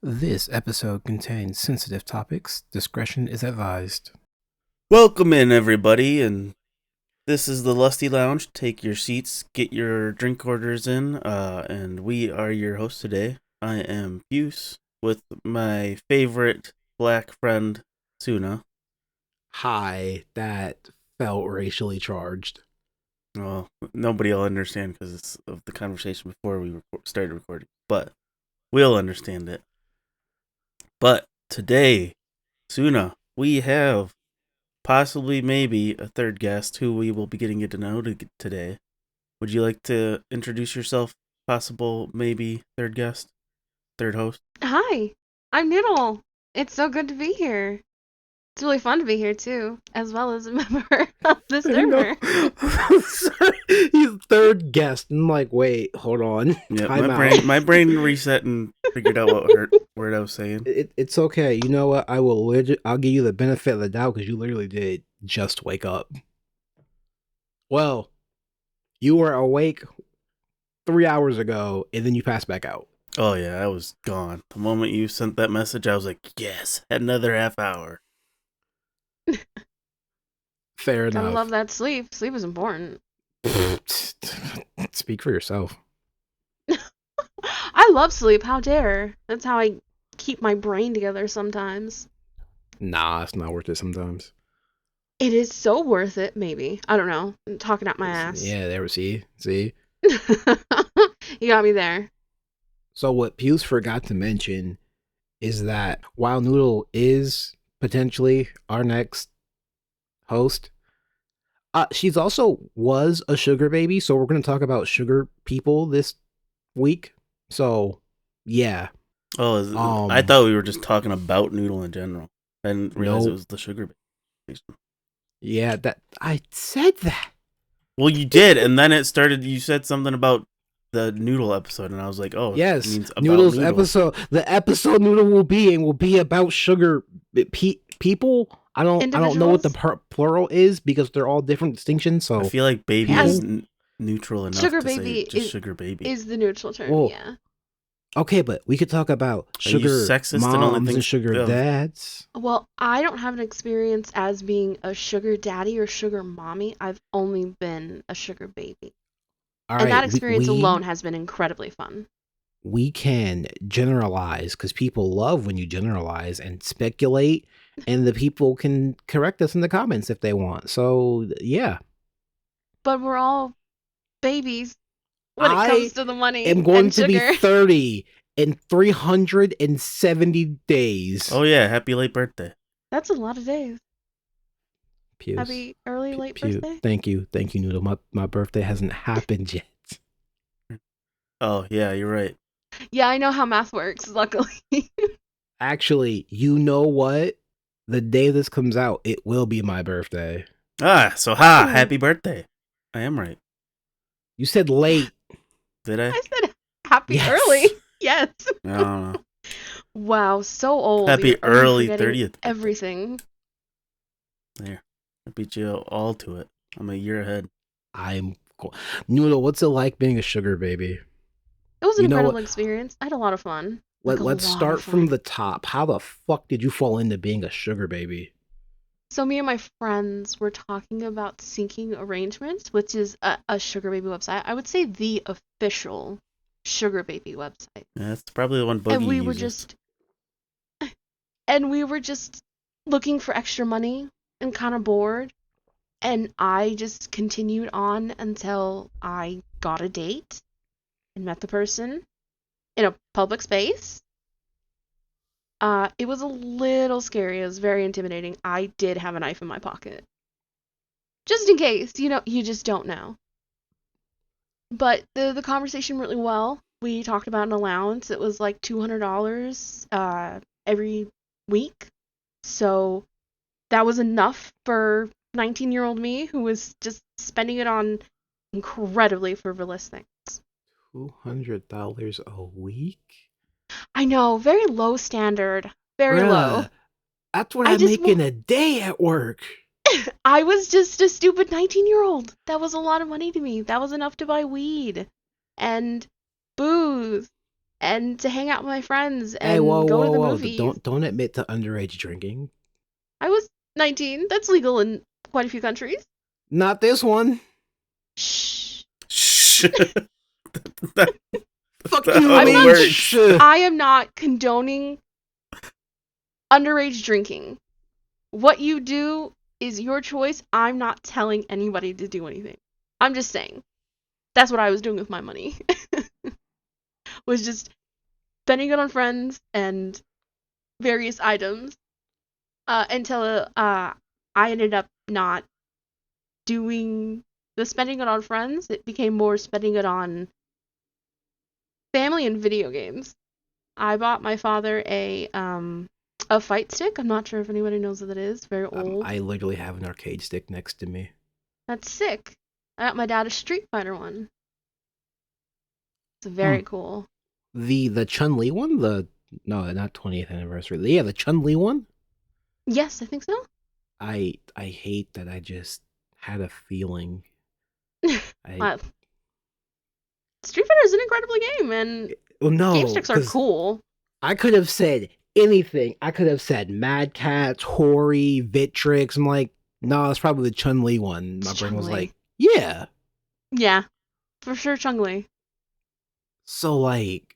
This episode contains sensitive topics. Discretion is advised. Welcome in, everybody, and this is the Lusty Lounge. Take your seats, get your drink orders in, and we are your hosts today. I am Buse with my favorite black friend, Suna. Hi, that felt racially charged. Well, nobody will understand because of the conversation before we started recording, but we'll understand it. But today, Suna, we have possibly maybe a third guest who we will be getting to know today. Would you like to introduce yourself, possible maybe third guest, third host? Hi, I'm Noodle. It's so good to be here. It's really fun to be here too, as well as a member of the server. He's third guest. I'm like, wait, hold on. Yeah, Time my brain reset and figured out what word I was saying. It's okay. You know what? I'll give you the benefit of the doubt because you literally did just wake up. Well, you were awake 3 hours ago, and then you passed back out. Oh yeah, I was gone. The moment you sent that message, I was like, yes, had another half hour. Fair enough. I love that sleep. Sleep is important. Speak for yourself. I love sleep. How dare? That's how I keep my brain together sometimes. Nah, it's not worth it sometimes. It is so worth it, maybe. I don't know. I'm talking out my ass. Yeah, there we see. You got me there. So what Pews forgot to mention is that while Noodle is potentially our next host, she's also was a sugar baby, so we're going to talk about sugar people this week. So, yeah. Oh, I thought we were just talking about Noodle in general. I didn't realize it was the sugar baby. Yeah, that I said that. Well, you did, and then it started. You said something about the Noodle episode, and I was like, "Oh, yes, it means about Noodle's Noodle. episode. The episode Noodle will be about sugar people. I don't know what the plural is because they're all different distinctions. So I feel like baby is neutral enough. Sugar to baby say just sugar baby is the neutral term. Well, yeah. Okay, but we could talk about sugar sexist moms and sugar dads. Well, I don't have an experience as being a sugar daddy or sugar mommy. I've only been a sugar baby. And that experience alone has been incredibly fun. We can generalize because people love when you generalize and speculate, and the people can correct us in the comments if they want. So, yeah. But we're all babies when it comes to the money. I'm going and to sugar. be 30 in 370 days. Oh, yeah. Happy late birthday. That's a lot of days. Pews. Happy early late birthday. Thank you, Noodle. My birthday hasn't happened yet. Oh yeah, you're right. Yeah, I know how math works. Luckily. Actually, you know what? The day this comes out, it will be my birthday. Happy birthday. I am right. You said late. Did I? I said happy early. Yes. I don't know. Wow, so old. Happy early 30th. Everything. There. I beat you all to it. I'm a year ahead. I'm cool. Noodle, what's it like being a sugar baby? It was an incredible experience. I had a lot of fun. Let's start from the top. How the fuck did you fall into being a sugar baby? So me and my friends were talking about Syncing Arrangements, which is a sugar baby website. I would say the official sugar baby website. Yeah, that's probably the one Boogie and we uses. we were just looking for extra money and kind of bored. And I just continued on until I got a date and met the person in a public space. It was a little scary. It was very intimidating. I did have a knife in my pocket. Just in case, you just don't know. But the conversation went really well. We talked about an allowance. It was like $200 every week. So that was enough for 19-year-old me who was just spending it on incredibly frivolous things. $200 a week? I know, very low standard. Very low. That's what I make in a day at work. I was just a stupid 19-year-old. That was a lot of money to me. That was enough to buy weed and booze and to hang out with my friends Hey, and whoa, go to whoa, the whoa! movies. Don't admit to underage drinking. I was 19. That's legal in quite a few countries. Not this one. Shh. Shh. That- Fuck that's you, how I'm it not- man. works. I am not condoning underage drinking. What you do is your choice. I'm not telling anybody to do anything. I'm just saying. That's what I was doing with my money. Was just spending it on friends and various items until I ended up not doing the spending it on friends. It became more spending it on family and video games. I bought my father a fight stick. I'm not sure if anybody knows what that is. Very old. I literally have an arcade stick next to me. That's sick. I got my dad a Street Fighter one. It's very cool. The Chun-Li one? No, not 20th anniversary. Yeah, the Chun-Li one? Yes, I think so. I hate that I just had a feeling. Street Fighter is an incredible game, and Well, no, game sticks are 'cause cool. I could have said anything. I could have said Mad Catz, Hori, Victrix. I'm like, no, it's probably the Chun-Li one. My It's brain was Chun-Li. like, yeah. Yeah, for sure, Chun-Li. So, like,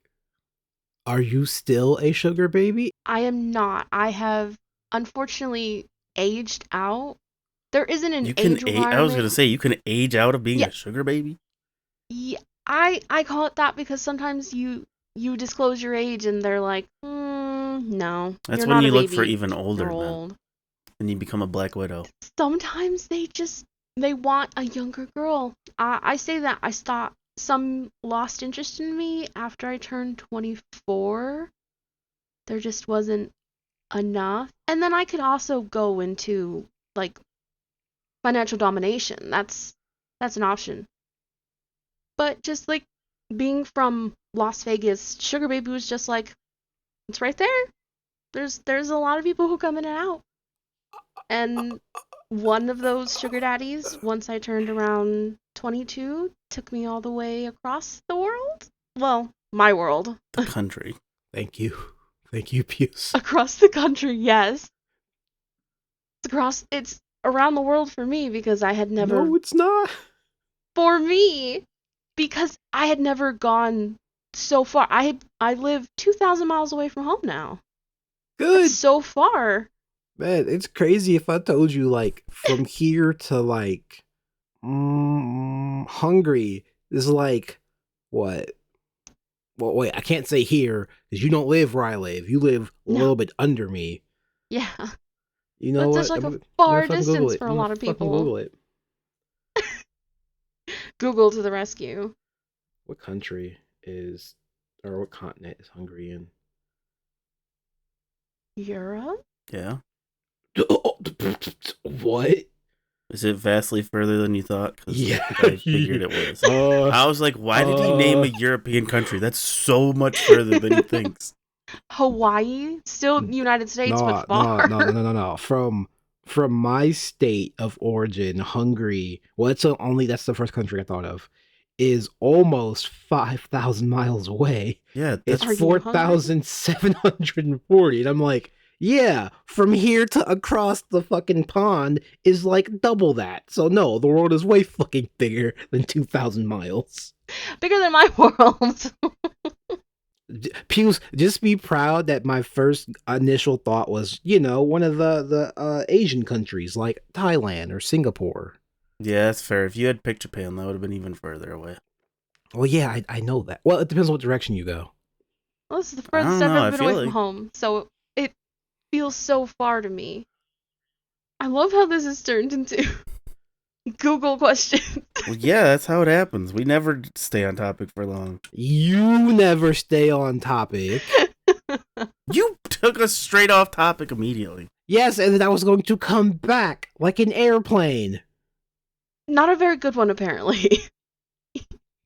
are you still a sugar baby? I am not. I have unfortunately aged out. There isn't an You can age I was requirement. gonna say you can age out of being Yeah. a sugar baby. Yeah, I call it that because sometimes you disclose your age and they're like, no, That's you're when not you a look baby. for even older You're men, old. and you become a Black Widow. Sometimes they want a younger girl. I say that I stopped. Some lost interest in me after I turned 24. There just wasn't enough. And then I could also go into like financial domination. That's an option. But just like being from Las Vegas, Sugar Baby was just like, it's right there. There's a lot of people who come in and out. And one of those sugar daddies, once I turned around 22, took me all the way across the world. Well, my world. The country. Thank you. Thank you, Pius. Across the country, yes. It's around the world for me because I had never. No, it's not. For me, because I had never gone so far. I live 2,000 miles away from home now. Good. That's so far. Man, it's crazy if I told you, like, from here to, like, Hungary is like, what? Well, wait, I can't say here, because you don't live where I live. You live a No. little bit under me. Yeah. You know That's what? just like I'm a far gonna fucking Google distance it. for a I'm lot gonna of fucking people. Google it. Google to the rescue. What country is, or what continent is Hungary in? Europe? Yeah. What? Is it vastly further than you thought? 'Cause Yeah. I figured it was. Uh, I was like, why did he name a European country? That's so much further than he thinks. Hawaii? Still United States, but far. No. From my state of origin, Hungary. Well, that's the first country I thought of. Is almost 5,000 miles away. Yeah, It's Are you 4,740, and I'm like, yeah, from here to across the fucking pond is like double that. So no, the world is way fucking bigger than 2,000 miles. Bigger than my world. Pews, just be proud that my first initial thought was, one of the Asian countries like Thailand or Singapore. Yeah, that's fair. If you had picked Japan, that would have been even further away. Well, yeah, I know that. Well, it depends on what direction you go. Well, this is the I furthest don't I've know, I ever been feel away from like- home, so it feels so far to me. I love how this has turned into Google questions. Well, yeah, that's how it happens. We never stay on topic for long. You never stay on topic. You took us straight off topic immediately. Yes, and then I was going to come back like an airplane. Not a very good one, apparently.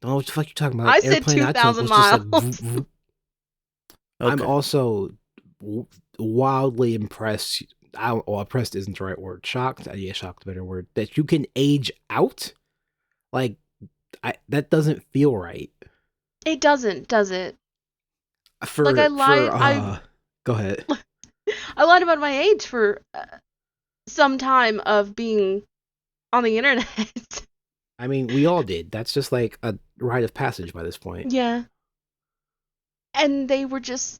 Don't know what the fuck you're talking about. I said Airplane I took 2,000 was just like miles. vroom. Okay. I'm also wildly impressed. Impressed isn't the right word. Shocked. Yeah, shocked, better word. That you can age out. Like, that doesn't feel right. It doesn't, does it? Like I lied. Go ahead. I lied about my age for some time of being on the internet. I mean, we all did. That's just like a rite of passage by this point. Yeah. And they were just.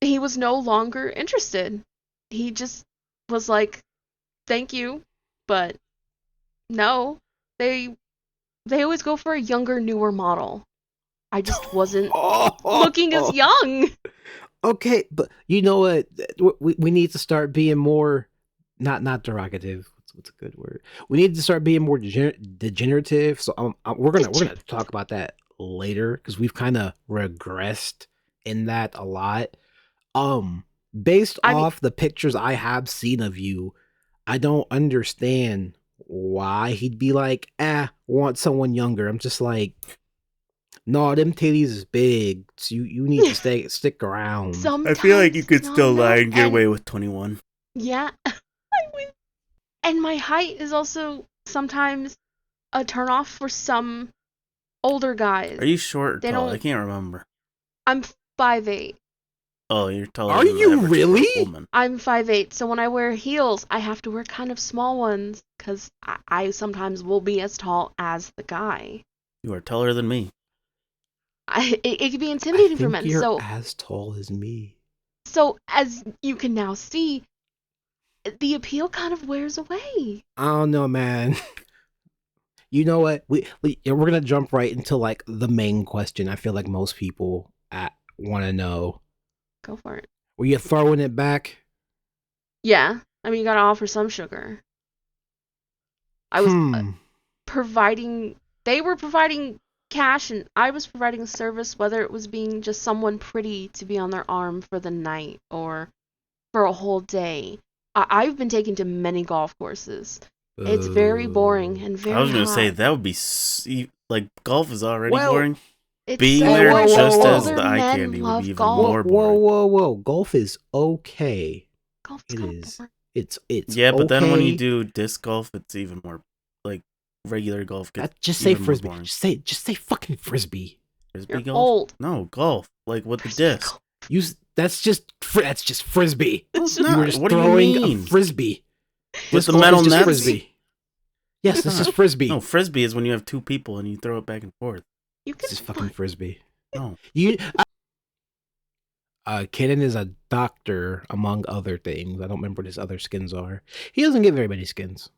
He was no longer interested. He just was like, "Thank you, but no." They always go for a younger, newer model. I just wasn't looking as young. Okay, but you know what? We need to start being more not derogative. What's a good word? We need to start being more degenerative. So we're gonna talk about that later because we've kind of regressed in that a lot. Based off the pictures I have seen of you, I don't understand why he'd be like, want someone younger. I'm just like, no, them titties is big. So you need to stick around. Sometimes I feel like you could still lie and get away with 21. Yeah. And my height is also sometimes a turnoff for some older guys. Are you short or tall? I can't remember. I'm 5'8". Oh, you're taller. Are you really? Woman. I'm 5'8", so when I wear heels, I have to wear kind of small ones because I sometimes will be as tall as the guy. You are taller than me. It can be intimidating for men. You're as tall as me. So as you can now see, the appeal kind of wears away. I don't know, man. You know what? We're gonna jump right into like the main question. I feel like most people want to know. Go for it. Were you throwing it back? Yeah, I mean you gotta offer some sugar. I was providing. They were providing cash, and I was providing a service. Whether it was being just someone pretty to be on their arm for the night or for a whole day. I've been taken to many golf courses. It's very boring and very. I was gonna hot. say that would be like golf is already boring. Being so there just as the eye candy would be even more boring. Whoa! Golf is okay. Golf is. It's yeah, but then when you do disc golf, it's even more like regular golf. Just say frisbee. Just say fucking frisbee. Frisbee You're golf? Old. No, golf. Like with the disc. That's just frisbee. You were just throwing a frisbee with the metal nets. Frisbee. Yes, this is frisbee. No, frisbee is when you have two people and you throw it back and forth. This is fucking frisbee. No. Kenan is a doctor, among other things. I don't remember what his other skins are. He doesn't get very many skins.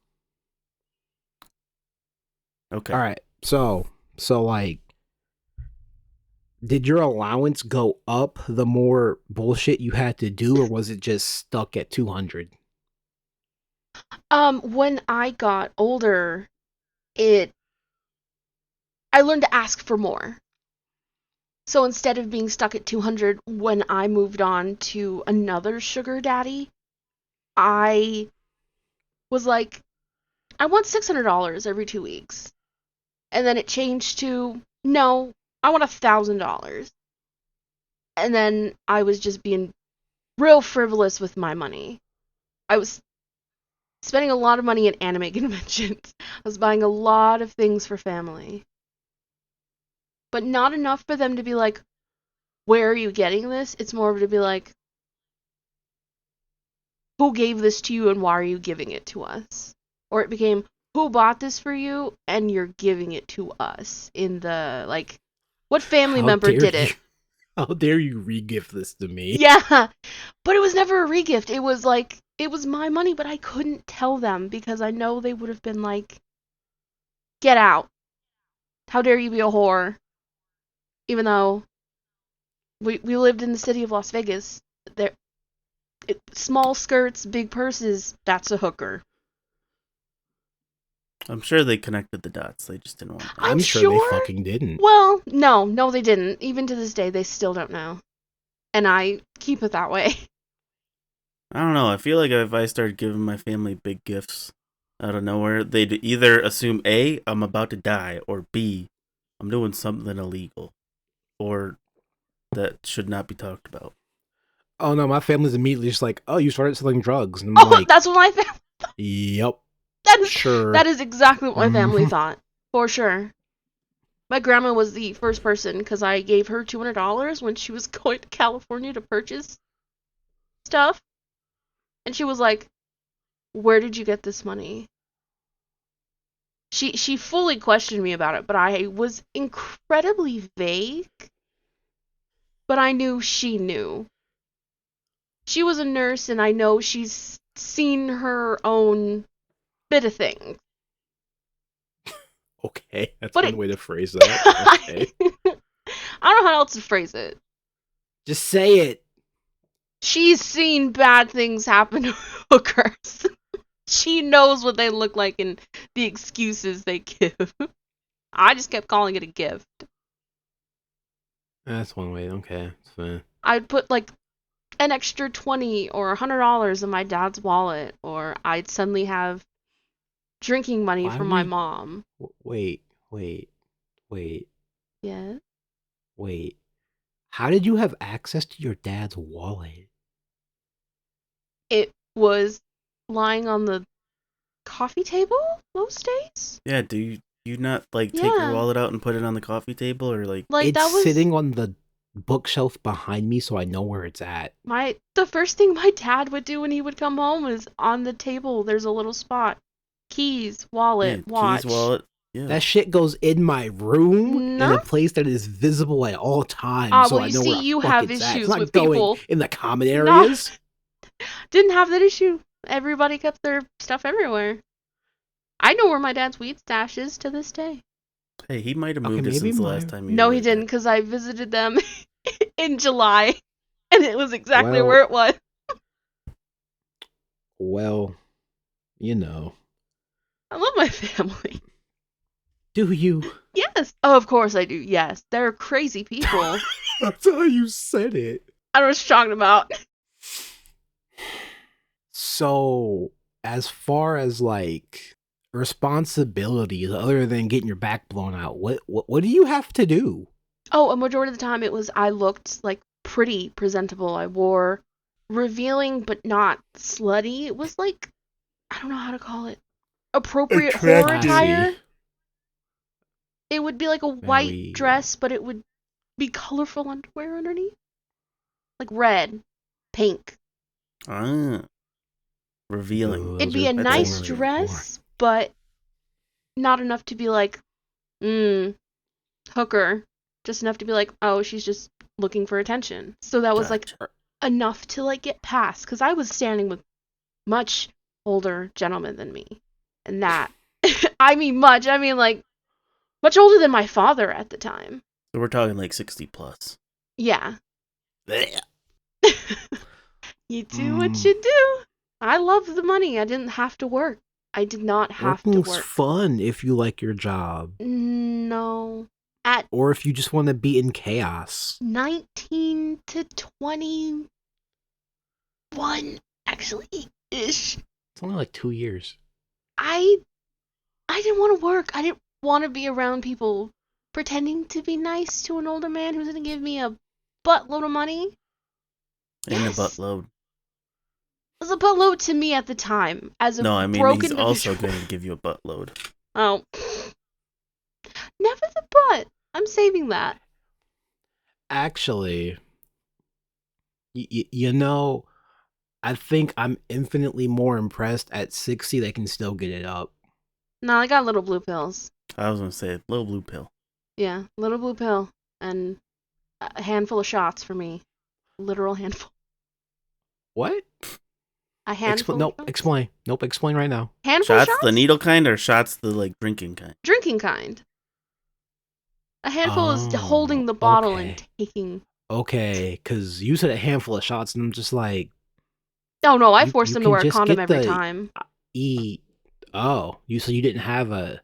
Okay. All right. So like, did your allowance go up the more bullshit you had to do, or was it just stuck at 200? When I got older, I learned to ask for more. So instead of being stuck at 200, when I moved on to another sugar daddy, I was like, I want $600 every 2 weeks. And then it changed to, no, I want $1,000. And then I was just being real frivolous with my money. I was spending a lot of money at anime conventions. I was buying a lot of things for family. But not enough for them to be like, where are you getting this? It's more of to be like, who gave this to you and why are you giving it to us? Or it became, who bought this for you and you're giving it to us in the, like, what family member did it? How dare you re-gift this to me? Yeah, but it was never a re-gift. It was like, it was my money, but I couldn't tell them because I know they would have been like, get out. How dare you be a whore? Even though we lived in the city of Las Vegas, small skirts, big purses, that's a hooker. I'm sure they connected the dots. They just didn't want to. I'm sure they fucking didn't. Well, no, they didn't. Even to this day, they still don't know. And I keep it that way. I don't know. I feel like if I started giving my family big gifts out of nowhere, they'd either assume A, I'm about to die, or B, I'm doing something illegal. Or that should not be talked about. Oh no, my family's immediately just like, oh, you started selling drugs. And I'm like, that's what my family thought. Yep. That is exactly what my family thought. For sure. My grandma was the first person because I gave her $200 when she was going to California to purchase stuff. And she was like, "Where did you get this money?" She fully questioned me about it, but I was incredibly vague. But I knew she knew. She was a nurse, and I know she's seen her own bit of things. Okay, that's But one way to phrase that. Okay. I don't know how else to phrase it. Just say it. She's seen bad things happen to hookers. She knows what they look like and the excuses they give. I just kept calling it a gift. That's one way. Okay, it's fine. I'd put like an extra $20 or $100 in my dad's wallet, or I'd suddenly have drinking money Why from my mom. Wait. Yeah. Wait. How did you have access to your dad's wallet? It was lying on the coffee table most days. Yeah, do you not like take your Yeah. wallet out and put it on the coffee table or like? Like It's that was sitting on the bookshelf behind me, so I know where it's at. the first thing my dad would do when he would come home is on the table there's a little spot. Keys, wallet, watch. Keys, wallet. Yeah. That shit goes in my room in No. a place that is visible at all times, so well, I you know see, where the you fuck have it's at. issues It's not with going people. in the common No. areas. Didn't have that issue. Everybody kept their stuff everywhere. I know where my dad's weed stash is to this day. Hey, he might have Okay, moved it maybe since the last time. No, he lived didn't, there. because I visited them in July, and it was exactly Well- where it was. Well, you know. I love my family. Do you? Yes. Oh, of course I do. Yes. They're crazy people. That's how you said it. I don't know what you're talking about. So, as far as like responsibilities, other than getting your back blown out, what do you have to do? Oh, a majority of the time it was I looked like pretty presentable. I wore revealing but not slutty. It was like, I don't know how to call it. Appropriate horror Attractive. attire. It would be like a white Very- dress, but it would be colorful underwear underneath. Like red, pink. Revealing. Ooh, It'd those be are a that's nice really dress, but not enough to be like, hooker. Just enough to be like, oh, she's just looking for attention. So that was like Gotcha. enough to like get past, because I was standing with much older gentlemen than me, and that I mean like much older than my father at the time. So we're talking like 60 plus. Yeah. Blech. You do what you do. I love the money. I didn't have to work. I did not have to Working's work. fun if you like your job, No. At or if you just want to be in chaos. 19 to 21, actually, ish. It's only like 2 years. I didn't want to work. I didn't want to be around people pretending to be nice to an older man who's going to give me a buttload of money. And Yes. a buttload. It was a buttload to me at the time. As a No, I mean broken he's also individual. going to give you a buttload. Oh. Never the butt. I'm saving that. Actually, you know, I think I'm infinitely more impressed at 60 they can still get it up. No, I got little blue pills. I was going to say little blue pill. Yeah, little blue pill. And a handful of shots for me. Literal handful. What? A handful of shots? Explain. Nope, explain right now. Handful of Shots shots? the needle kind or shots the like drinking kind? Drinking kind. A handful is Oh, holding the bottle okay. and taking. Okay, because you said a handful of shots, and I'm just like, Oh no, I You- forced you them to can wear a just condom get every the- time. oh, so you didn't have a,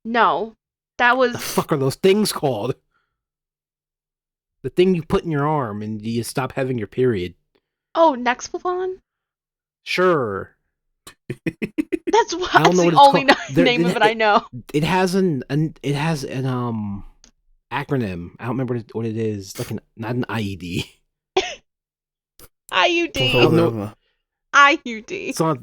No. That was the fuck are those things called? The thing you put in your arm and you stop having your period. Oh, Nexplanon? Sure. That's I don't know the what it's only called. There- name of it I know. It has an acronym. I don't remember what it is. It's like not an IED. IUD. Oh, no. IUD. It's not.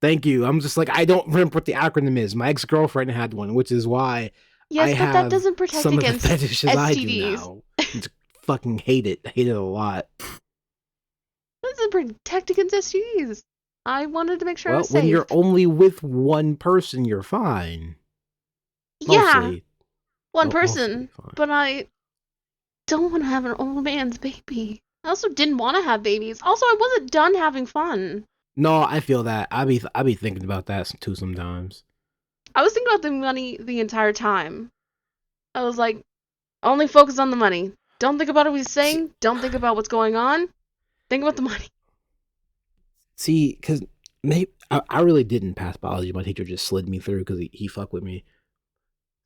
Thank you. I'm just like, I don't remember what the acronym is. My ex-girlfriend had one, which is why Yes, but that doesn't protect some of the against fetishes I do STDs. now. Just fucking hate it. Hate it a lot. That doesn't protect against STDs. I wanted to make sure I Well, was when safe. you're only with one person, you're fine. Yeah, Mostly. one Mostly person, fine. but I don't want to have an old man's baby. I also didn't want to have babies. Also, I wasn't done having fun. No, I feel that. I be thinking about that too sometimes. I was thinking about the money the entire time. I was like, only focus on the money. Don't think about what he's saying. Don't think about what's going on. Think about the money. See, because I really didn't pass biology. My teacher just slid me through because he fucked with me.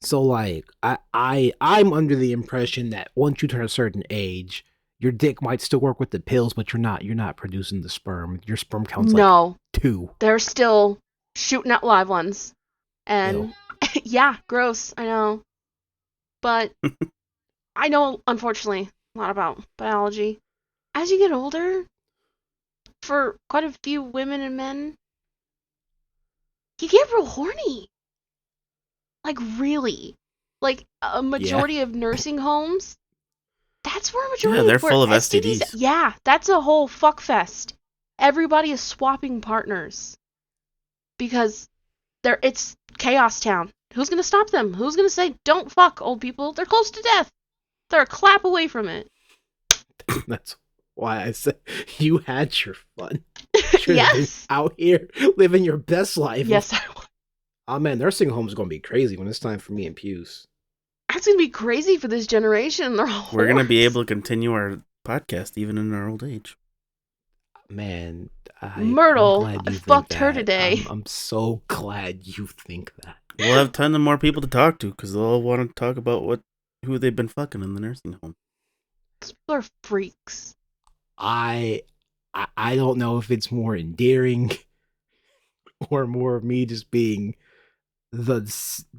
So like I'm under the impression that once you turn a certain age, your dick might still work with the pills, but you're not producing the sperm. Your sperm count's No, like 2. they're still shooting out live ones. Ew. And yeah, gross, I know. But I know, unfortunately, a lot about biology. As you get older, for quite a few women and men, you get real horny. Like, really. Like, a majority of nursing homes, that's where a majority Yeah, they're where full of STDs. STDs. Yeah, that's a whole fuck fest. Everybody is swapping partners. Because it's chaos town. Who's gonna stop them? Who's gonna say, don't fuck, old people? They're close to death. They're a clap away from it. That's why I said you had your fun. Yes. Out here living your best life. Yes, I was. Oh man, nursing homes are gonna be crazy when it's time for me and Puce. That's gonna be crazy for this generation. They're all We're gonna be whores. able to continue our podcast even in our old age. Man, Myrtle, I'm glad I you fucked think her that. today. I'm so glad you think that. We'll have ton of more people to talk to because they'll all want to talk about who they've been fucking in the nursing home. These people are freaks. I don't know if it's more endearing or more of me just being the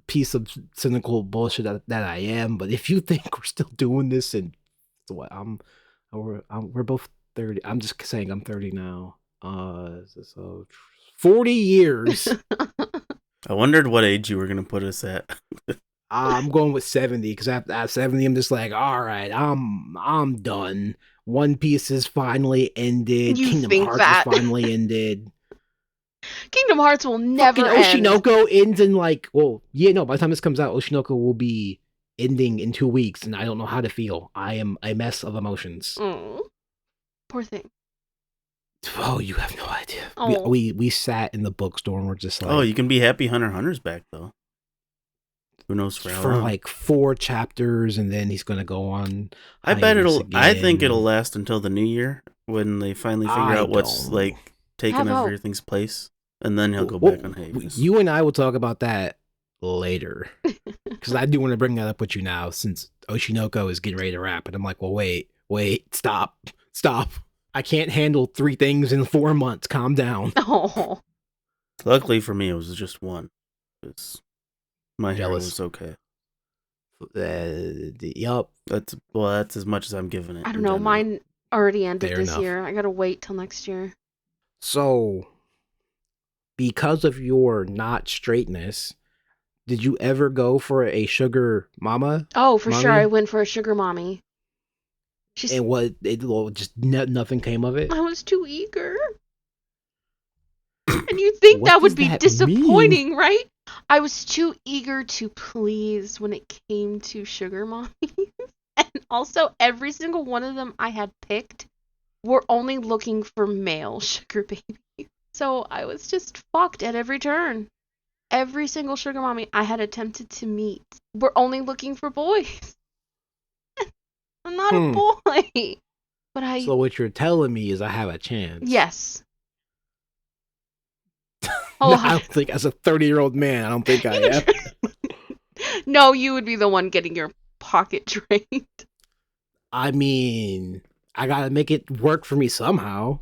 piece of cynical bullshit that I am. But if you think we're still doing this, and what we're both 30. I'm just saying I'm 30 now. So 40 years. I wondered what age you were gonna put us at. I'm going with 70 because at 70 I'm just like, all right, I'm done. One Piece is finally ended. You Kingdom think Hearts that? is finally ended. Kingdom Hearts will never Fucking end. Oshinoko ends in like, well, yeah, no, by the time this comes out, Oshinoko will be ending in 2 weeks, and I don't know how to feel. I am a mess of emotions. Oh, poor thing. Oh, you have no idea. Oh. We sat in the bookstore and we're just like, Oh, you can be happy Hunter's back though. Who knows for how long? like 4 chapters, and then he's gonna go on. I bet hiatus I think again. it'll last until the new year when they finally figure I out what's don't. like taking Have hope. everything's place, and then he'll go Well, back on hiatus. You and I will talk about that later, because I do want to bring that up with you now, since Oshinoko is getting ready to wrap, and I'm like, well, wait, stop. I can't handle 3 things in 4 months. Calm down. Oh. Luckily for me, it was just one. 'Cause my hair Jealous. was okay. Yup. That's as much as I'm giving it. I don't in know. general. Mine already ended Fair this enough. year. I gotta wait till next year. So, because of your not straightness, did you ever go for a sugar mama? Oh, for sure. Mommy? I went for a sugar mommy. And nothing came of it? I was too eager. And you think What that would does be that disappointing, right? I was too eager to please when it came to sugar mommies. And also, every single one of them I had picked were only looking for male sugar babies. So I was just fucked at every turn. Every single sugar mommy I had attempted to meet were only looking for boys. I'm not a boy. But So what you're telling me is I have a chance. Yes. No, I don't think, as a 30-year-old man, I don't think I am. No, you would be the one getting your pocket drained. I mean, I gotta make it work for me somehow.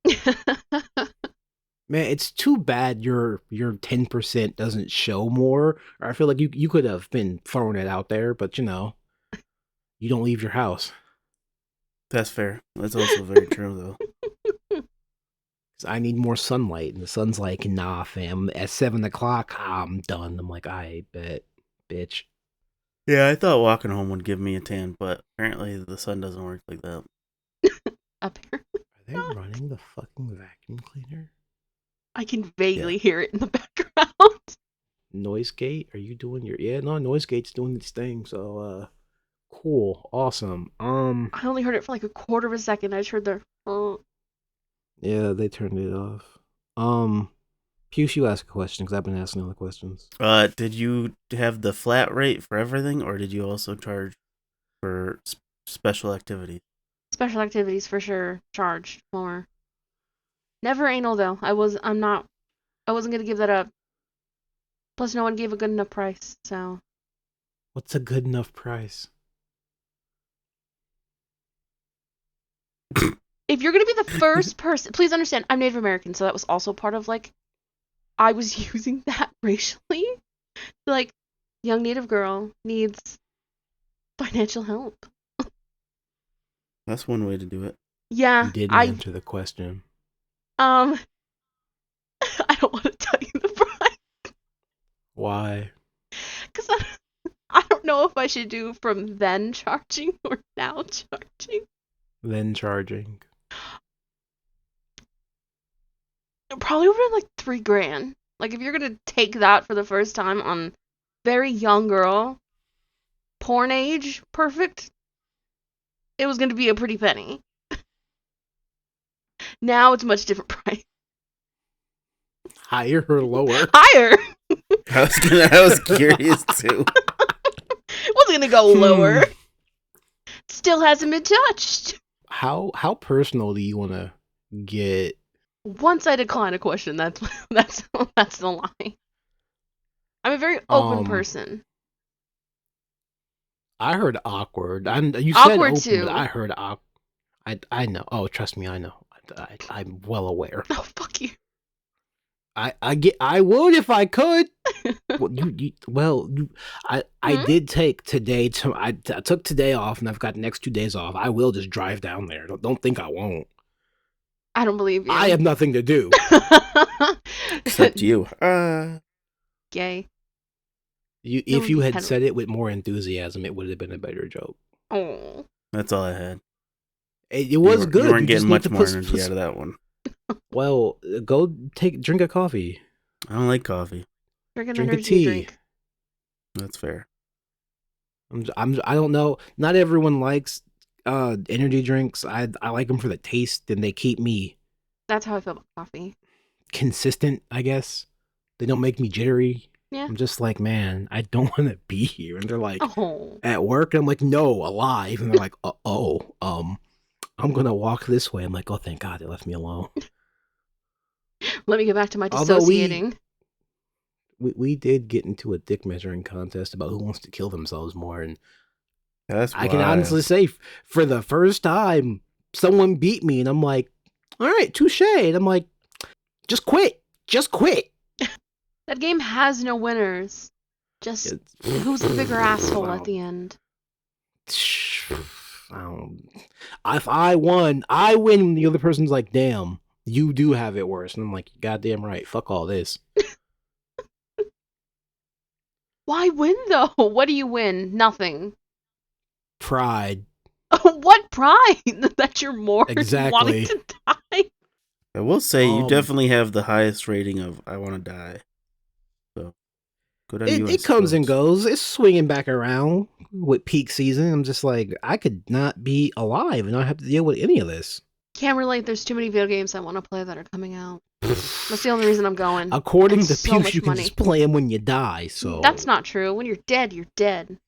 Man, it's too bad your 10% doesn't show more. Or I feel like you could have been throwing it out there, but you don't leave your house. That's fair. That's also very true, though. I need more sunlight, and the sun's like, nah, fam. At 7 o'clock, I'm done. I'm like, I bet, bitch. Yeah, I thought walking home would give me a tan, but apparently the sun doesn't work like that. Apparently Are they not. running the fucking vacuum cleaner? I can vaguely hear it in the background. Noise gate? Are you doing your Noise gate's doing its thing, so cool. Awesome. I only heard it for like a quarter of a second. I just heard the Yeah, they turned it off. Puce, you ask a question because I've been asking all the questions. Did you have the flat rate for everything, or did you also charge for special activities? special activities for sure charged more. Never anal though. I wasn't gonna give that up. Plus no one gave a good enough price, so What's a good enough price? if you're gonna be the first person, please understand, I'm Native American, so that was also part of like I was using that racially. Like, young Native girl needs financial help. That's one way to do it. Yeah, You didn't answer the question. I don't want to tell you the price Why? because I don't know if I should do from then charging or now charging. Then charging. Probably over like $3,000. Like if you're gonna take that for the first time on very young girl, porn age, perfect. It was gonna be a pretty penny. Now it's a much different price. Higher or lower? Higher. I was curious too. Wasn't gonna go lower. Still hasn't been touched. How personal do you want to get? Once I decline a question, that's the lie. I'm a very open person. I heard awkward. You Awkward said open, too. but I heard awkward. I know. Oh, trust me, I know. I'm well aware. Oh, fuck you. I would if I could. I did take today. I took today off, and I've got the next 2 days off. I will just drive down there. Don't think I won't. I don't believe you. I have nothing to do. Except you. Gay. If you had said it with more enthusiasm, it would have been a better joke. Oh. That's all I had. It was good. You weren't getting much more energy out of that one. Well, go drink a coffee. I don't like coffee. Drink an Drink a energy tea. drink. That's fair. I don't know. Not everyone likes energy drinks. I like them for the taste, and they keep me That's how I feel about coffee. consistent, I guess. They don't make me jittery. Yeah. I'm just like, man, I don't want to be here. And they're like, Oh. at work, and I'm like, no, alive. And they're like, I'm gonna walk this way. I'm like, oh, thank God they left me alone. Let me get back to my Although dissociating. we did get into a dick measuring contest about who wants to kill themselves more, and That's I can honestly say, for the first time, someone beat me, and I'm like, all right, touche. And I'm like, just quit. That game has no winners. Just who's the bigger asshole at the end? If I won, I win. The other person's like, damn, you do have it worse. And I'm like, goddamn right. Fuck all this. Why win though? What do you win? Nothing. Pride. What pride? That you're more Exactly. wanting to die? I will say you definitely have the highest rating of I want to die. So good on you. It comes and goes. It's swinging back around with peak season. I'm just like, I could not be alive and not have to deal with any of this. Can't relate. There's too many video games I want to play that are coming out. That's the only reason I'm going. According It's to so Puce, much you can money. just play them when you die. So That's not true. When you're dead, you're dead.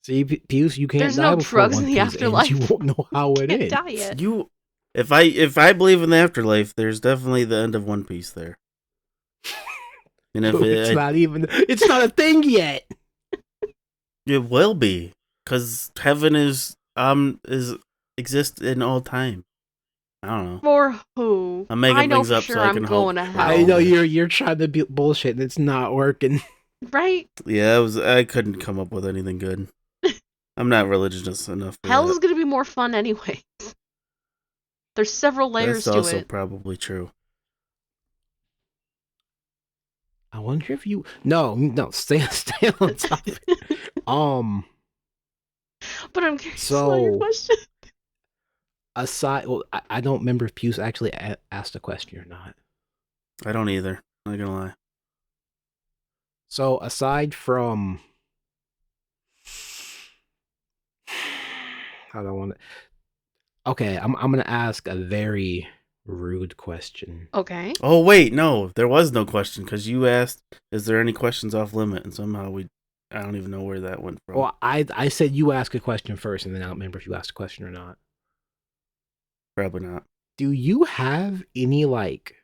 See, Puce, you can't There's die no before drugs One in the Piece ends. afterlife. You won't know how it Can't ends. die yet. If I believe in the afterlife, there's definitely the end of One Piece there. And if It's not a thing yet. it will be, because heaven exists in all time. I don't know. For who? I'm making I know things for up sure so I I'm can going to help. hell. I know you're trying to be bullshit and it's not working. Right? Yeah, I couldn't come up with anything good. I'm not religious enough for Hell that. is going to be more fun anyway. There's several layers That's to also it. probably true. I wonder if you. No, stay on topic. Um. But I'm curious about your So question. aside, well, I don't remember if Puce actually asked a question or not. I don't either. I'm not gonna lie. So aside from, how do I want to? Okay, I'm gonna ask a very rude question. Okay. Oh wait, no, there was no question because you asked, "Is there any questions off limit?" And somehow I don't even know where that went from. Well, I said you ask a question first, and then I don't remember if you asked a question or not. Probably not. Do you have any like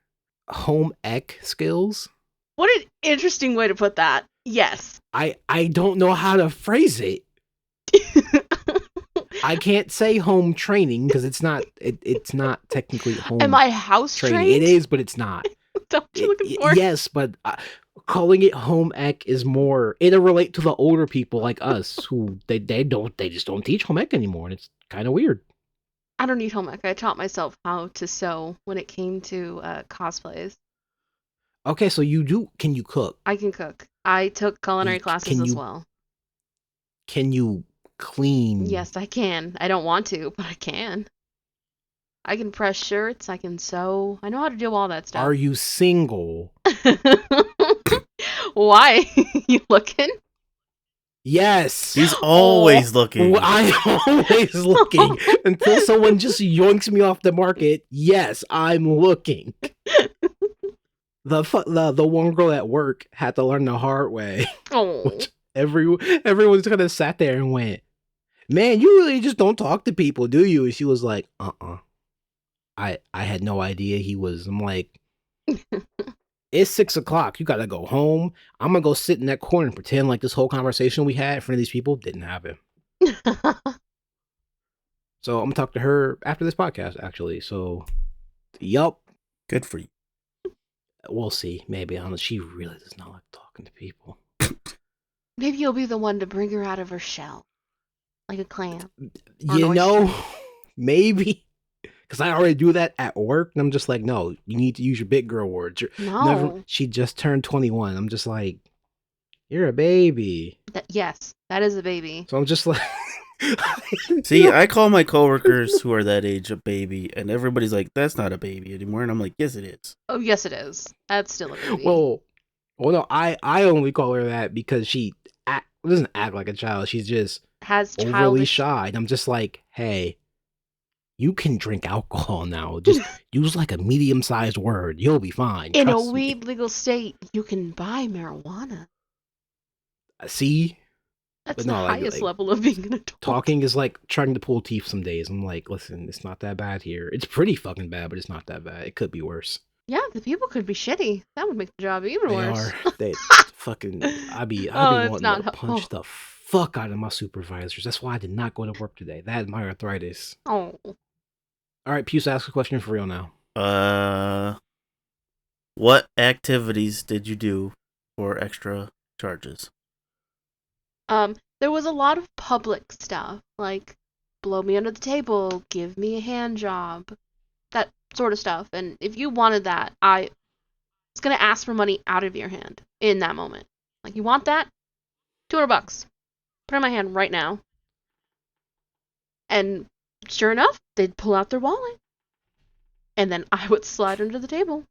home ec skills? What an interesting way to put that. Yes. I don't know how to phrase it. I can't say home training because it's not technically home. Am I house training? trained? It is, but it's not. That's what you're looking for. Yes, but calling it home ec is more. It'll relate to the older people like us who they just don't teach home ec anymore, and it's kind of weird. I don't need home ec. I taught myself how to sew when it came to cosplays. Okay, so you do. Can you cook? I can cook. I took culinary classes as you- well. Can you clean? Yes, I can. I don't want to, but I can. I can press shirts. I can sew. I know how to do all that stuff. Are you single? Why? You looking? Yes. He's always looking. I'm always looking until someone just yoinks me off the market. Yes, I'm looking. The one girl at work had to learn the hard way. Oh. Which everyone's kind of sat there and went, "Man, you really just don't talk to people, do you?" And she was like, I had no idea he was. I'm like, it's 6:00. You gotta go home. I'm gonna go sit in that corner and pretend like this whole conversation we had in front of these people didn't happen. So I'm gonna talk to her after this podcast, actually. So, yup. Good for you. We'll see. Maybe. I don't know. She really does not like talking to people. Maybe you'll be the one to bring her out of her shell. Like a clam. You know, maybe. Because I already do that at work. And I'm just like, no, you need to use your big girl words. No. She just turned 21. I'm just like, you're a baby. Yes, that is a baby. So I'm just like... See, I call my coworkers who are that age a baby, and everybody's like, "That's not a baby anymore," and I'm like, "Yes, it is." Oh, yes, it is. That's still a baby. Well, no, I only call her that because she doesn't act like a child. She's just has overly shy. And I'm just like, hey, you can drink alcohol now. Just use like a medium-sized word. You'll be fine. In a weed legal state, you can buy marijuana. See? That's the highest level of being an adult. Talking is like trying to pull teeth some days. I'm like, listen, it's not that bad here. It's pretty fucking bad, but it's not that bad. It could be worse. Yeah, the people could be shitty. That would make the job even worse. They fucking... I'd be wanting to punch the fuck out of my supervisors. That's why I did not go to work today. That is my arthritis. Oh. All right, Puce, ask a question for real now. What activities did you do for extra charges? There was a lot of public stuff, like blow me under the table, give me a hand job, that sort of stuff. And if you wanted that, I was gonna ask for money out of your hand in that moment. Like, you want that? $200. Put it in my hand right now. And sure enough, they'd pull out their wallet. And then I would slide under the table.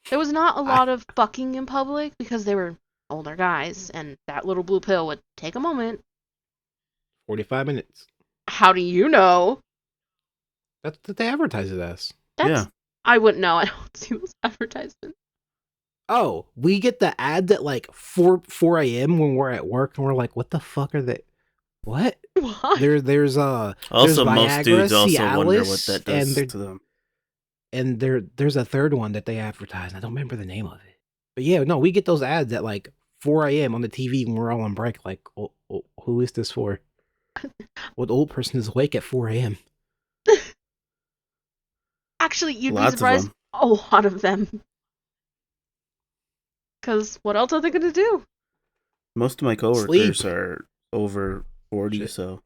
There was not a lot of fucking in public because they were older guys, and that little blue pill would take a moment. 45 minutes. How do you know? That's what they advertise it as. Yeah. I wouldn't know. I don't see those advertisements. Oh, we get the ads at like 4 a.m. when we're at work, and we're like, what the fuck are they? What? What? There's also there's most Viagra, dudes also Cialis, wonder what that does and to them. And there's a third one that they advertise. I don't remember the name of it. But yeah, no, we get those ads at like 4 a.m. on the TV when we're all on break. Like, who is this for? What old person is awake at 4 a.m.? Actually, you'd Lots be surprised. of A lot of them. Because what else are they going to do? Most of my coworkers are over 40, so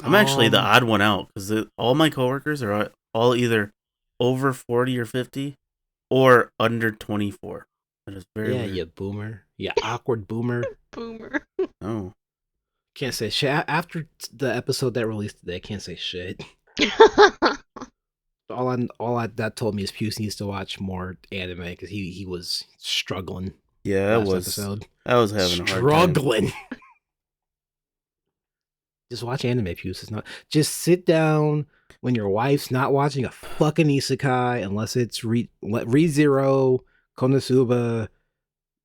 I'm actually the odd one out because all my coworkers are all either over 40 or 50, or under 24. That is very Yeah, weird. you boomer. You awkward boomer. Boomer. Oh. Can't say shit. After the episode that released today, I can't say shit. That told me is Puce needs to watch more anime because he was struggling. Yeah, last episode. I was having a hard time. Struggling. Just watch anime, Puce. It's not. Just sit down when your wife's not watching a fucking isekai unless it's ReZero, Konosuba.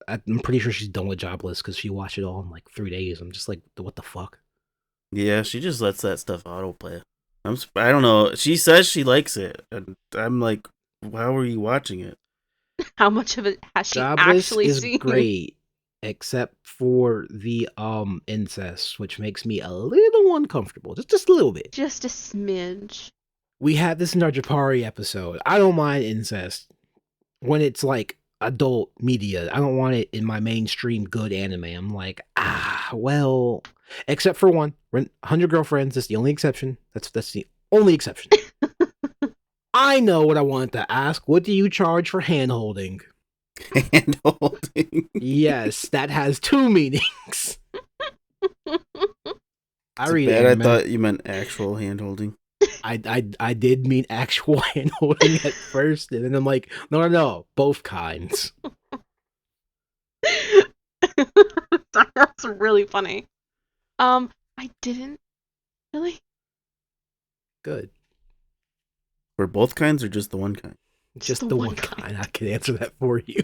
I'm pretty sure she's done with Jobless because she watched it all in like 3 days. I'm just like, what the fuck? Yeah, she just lets that stuff autoplay. I don't know. She says she likes it, and I'm like, how are you watching it? How much of it has she Jobless actually is seen? great, except for the incest, which makes me a little uncomfortable. Just a little bit. Just a smidge. We had this in our Japari episode. I don't mind incest when it's like adult media. I don't want it in my mainstream good anime. I'm like, well, except for one, 100 Girlfriends. That's the only exception. That's the only exception. I know what I wanted to ask. What do you charge for hand holding? Hand holding. Yes, that has two meanings. I read bad. anime. I thought you meant actual hand holding. I did mean actual hand holding at first, and then I'm like, no, both kinds. That's really funny. I didn't really. Good. For both kinds or just the one kind? Just the one kind. I can answer that for you.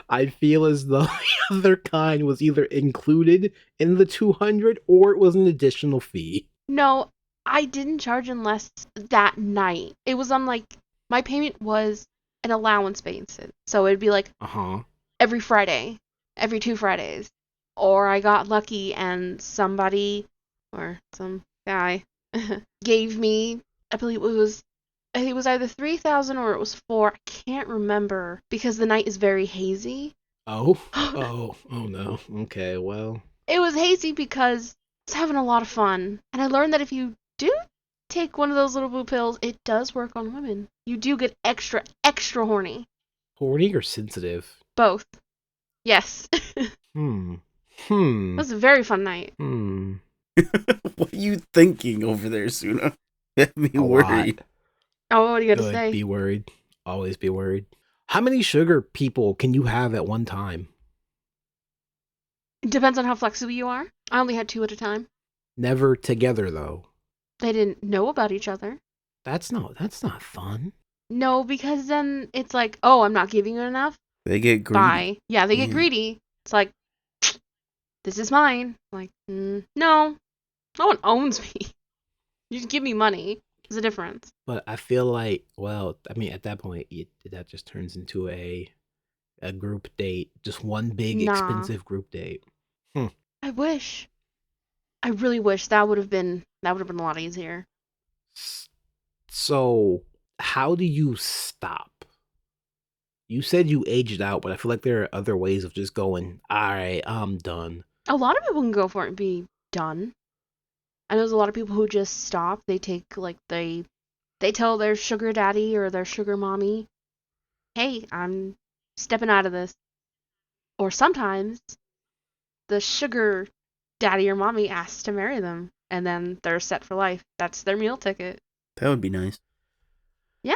I feel as though the other kind was either included in the 200 or it was an additional fee. No, I didn't charge unless that night. It was on like, my payment was an allowance basis. So it'd be like every Friday, every 2 Fridays. Or I got lucky and somebody or some guy gave me, I believe it was either 3,000 or it was 4. I can't remember because the night is very hazy. Oh no. Okay, well. It was hazy because I was having a lot of fun. And I learned that if you do take one of those little blue pills, it does work on women. You do get extra Horny or sensitive? Both. Yes. It was a very fun night. What are you thinking over there, Suna? Get me worried. Oh, what are you going to say? Be worried. Always be worried. How many sugar people can you have at one time? It depends on how flexible you are. I only had 2 at a time. Never together, though. They didn't know about each other. That's not fun. No, because then it's like, oh, I'm not giving you enough. They get greedy. Bye. Yeah, they get greedy. It's like, this is mine. Like, no. No one owns me. You just give me money. There's a difference. But I feel like, well, I mean, at that point, that just turns into a group date. Just one big, expensive group date. I wish. I really wish that would have been a lot easier. So, how do you stop? You said you aged out, but I feel like there are other ways of just going, all right, I'm done. A lot of people can go for it and be done. I know there's a lot of people who just stop. They take, like, they tell their sugar daddy or their sugar mommy, hey, I'm stepping out of this. Or sometimes the sugar daddy or mommy asks to marry them, and then they're set for life. That's their meal ticket. That would be nice. Yeah.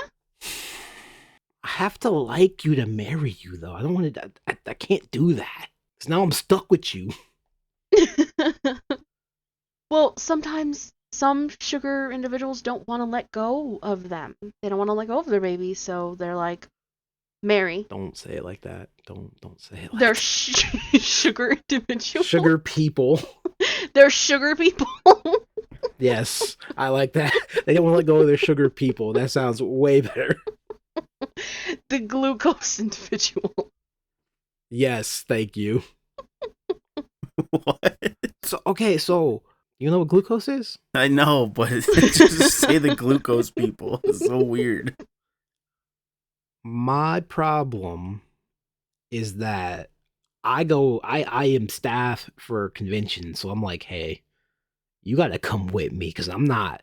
I have to like you to marry you, though. I don't want to. I can't do that. Because now I'm stuck with you. Well, sometimes some sugar individuals don't want to let go of them. They don't want to let go of their baby, so they're like, marry. Don't say it like that. Don't say it like they're that. Sugar individuals. Sugar people. They're sugar people. Yes, I like that. They don't want to let go of their sugar people. That sounds way better. The glucose individual. Yes, thank you. What? So you know what glucose is? I know, but just say the glucose people. It's so weird. My problem is that I am staff for conventions, so I'm like, hey, you gotta come with me because I'm not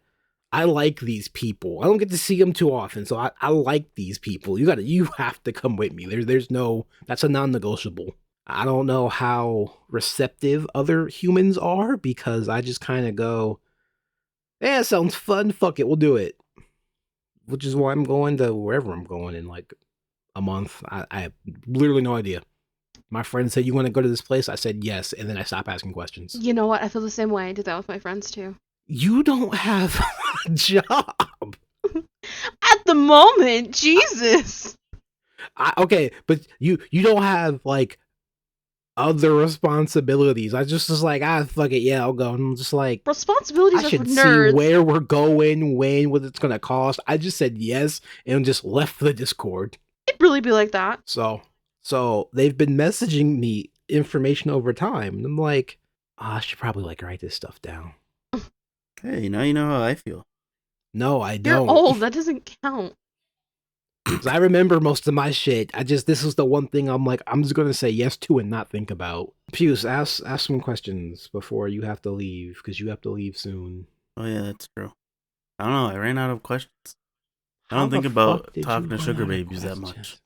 I like these people. I don't get to see them too often, so I like these people. You have to come with me. There's no, that's a non-negotiable. I don't know how receptive other humans are because I just kind of go, yeah, sounds fun. Fuck it, we'll do it. Which is why I'm going to wherever I'm going in like a month. I have literally no idea. My friend said, "You want to go to this place?" I said yes, and then I stopped asking questions. You know what? I feel the same way. I did that with my friends too. You don't have a job. At the moment, Jesus. Okay, but you don't have like other responsibilities. I just was like, fuck it, yeah, I'll go. And I'm just like, Responsibilities I are for should see nerds. where we're going, when, what it's gonna cost. I just said yes and just left the Discord. It'd really be like that. So they've been messaging me information over time, and I'm like, I should probably like write this stuff down. Hey, now you know how I feel. No, I You're don't. old. That doesn't count. 'Cause I remember most of my shit. This was the one thing I'm like, I'm just gonna say yes to and not think about. Puce, ask some questions before you have to leave, because you have to leave soon. Oh yeah, that's true. I don't know. I ran out of questions. I How don't think the about fuck did talking you to run sugar out of babies that questions? much.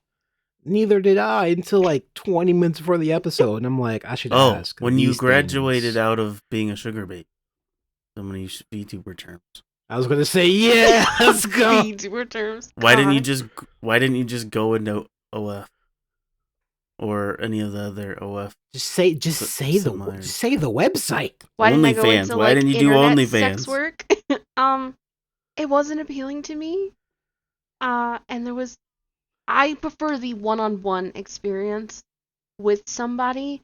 Neither did I until like 20 minutes before the episode, and I'm like, I should Oh, ask. when you these graduated things. out of being a sugar baby. So many VTuber terms. I was gonna say, yeah, let's go. VTuber terms. Why didn't you God. just go into OF or any of the other OF? Just say the website. Why didn't I go OnlyFans. into Why like didn't you do internet sex OnlyFans? work? It wasn't appealing to me. And I prefer the one-on-one experience with somebody,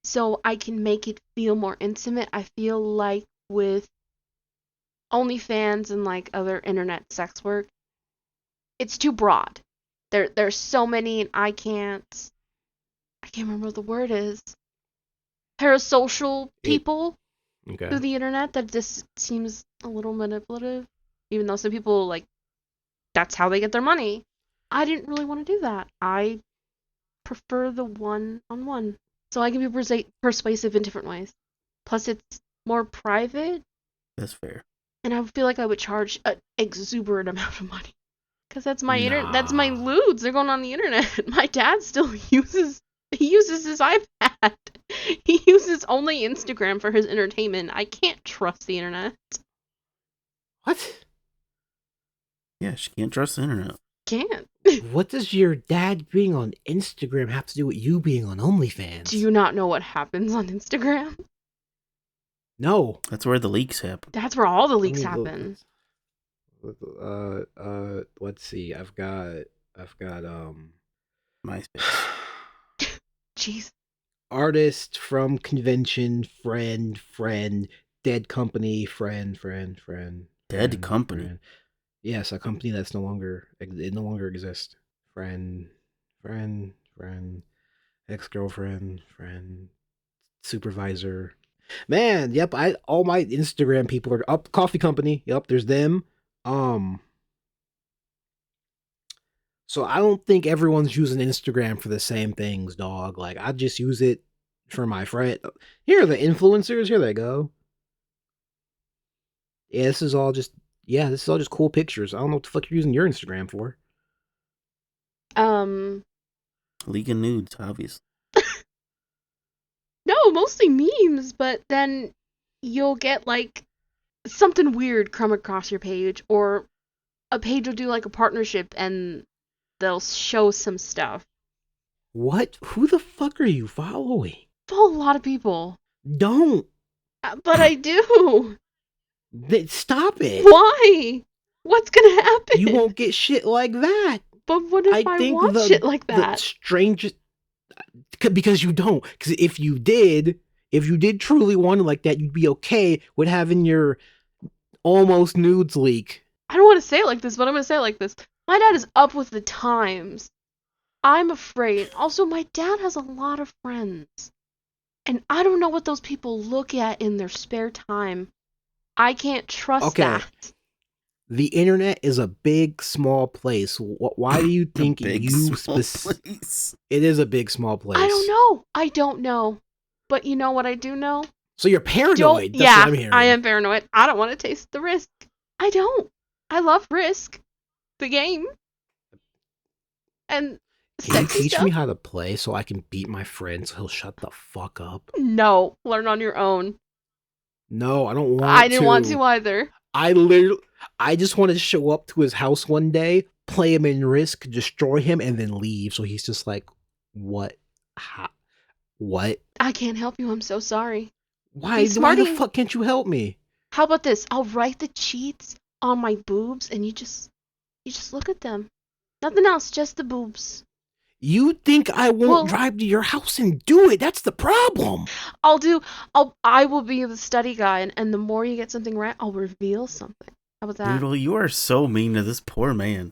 so I can make it feel more intimate. I feel like with OnlyFans and like other internet sex work, it's too broad. There's so many, and I can't remember what the word is. Parasocial people Okay. through the internet, that just seems a little manipulative. Even though some people, like, that's how they get their money. I didn't really want to do that. I prefer the one-on-one. So I can be persuasive in different ways. Plus, it's more private, That's fair. and I feel like I would charge an exuberant amount of money. Because that's my that's my Nah. Noodz. They're going on the internet. My dad still uses his iPad. He uses only Instagram for his entertainment. I can't trust the internet. What? Yeah, she can't trust the internet. Can't. What does your dad being on Instagram have to do with you being on OnlyFans? Do you not know what happens on Instagram? No. That's where the leaks happen. That's where all the leaks Let me happen. Let's see. I've got MySpace. Jeez. artist from convention, friend, dead company, friend. Dead company? friend. Yes, a company that's no longer exists. Friend, ex-girlfriend, friend, supervisor. Man, yep, all my Instagram people are up. Coffee company, yep, there's them. So I don't think everyone's using Instagram for the same things, dog. Like, I just use it for my friend. Here are the influencers. Here they go. Yeah, this is all just cool pictures. I don't know what the fuck you're using your Instagram for. Leaking nudes, obviously. No, mostly memes, but then you'll get like something weird come across your page, or a page will do like a partnership and they'll show some stuff. What? Who the fuck are you following? Follow a lot of people. Don't. But I do. Stop it. Why? What's gonna happen? You won't get shit like that. But what if I want shit like that? The strangest, because you don't. Because if you did truly want it like that, you'd be okay with having your almost nudes leak. I don't want to say it like this, but I'm gonna say it like this. My dad is up with the times. I'm afraid. Also, my dad has a lot of friends. And I don't know what those people look at in their spare time. I can't trust that. The internet is a big, small place. Why do you think place? It is a big, small place. I don't know. But you know what I do know? So you're paranoid. That's what I'm hearing. I am paranoid. I don't want to taste the risk. I don't. I love Risk, the game, and Can you sexy teach stuff. me how to play so I can beat my friend so he'll shut the fuck up? No, learn on your own. No, I don't want I didn't want to either. I just want to show up to his house one day, play him in Risk, destroy him, and then leave. So he's just like, what? What? I can't help you. I'm so sorry. Why? Be Why the smarty. fuck can't you help me? How about this? I'll write the cheats on my boobs, and you just look at them. Nothing else, just the boobs. You think I won't Well- drive to your house and do it? That's the problem. I will be the study guy, and the more you get something right, I'll reveal something. How about that? Noodle, you are so mean to this poor man.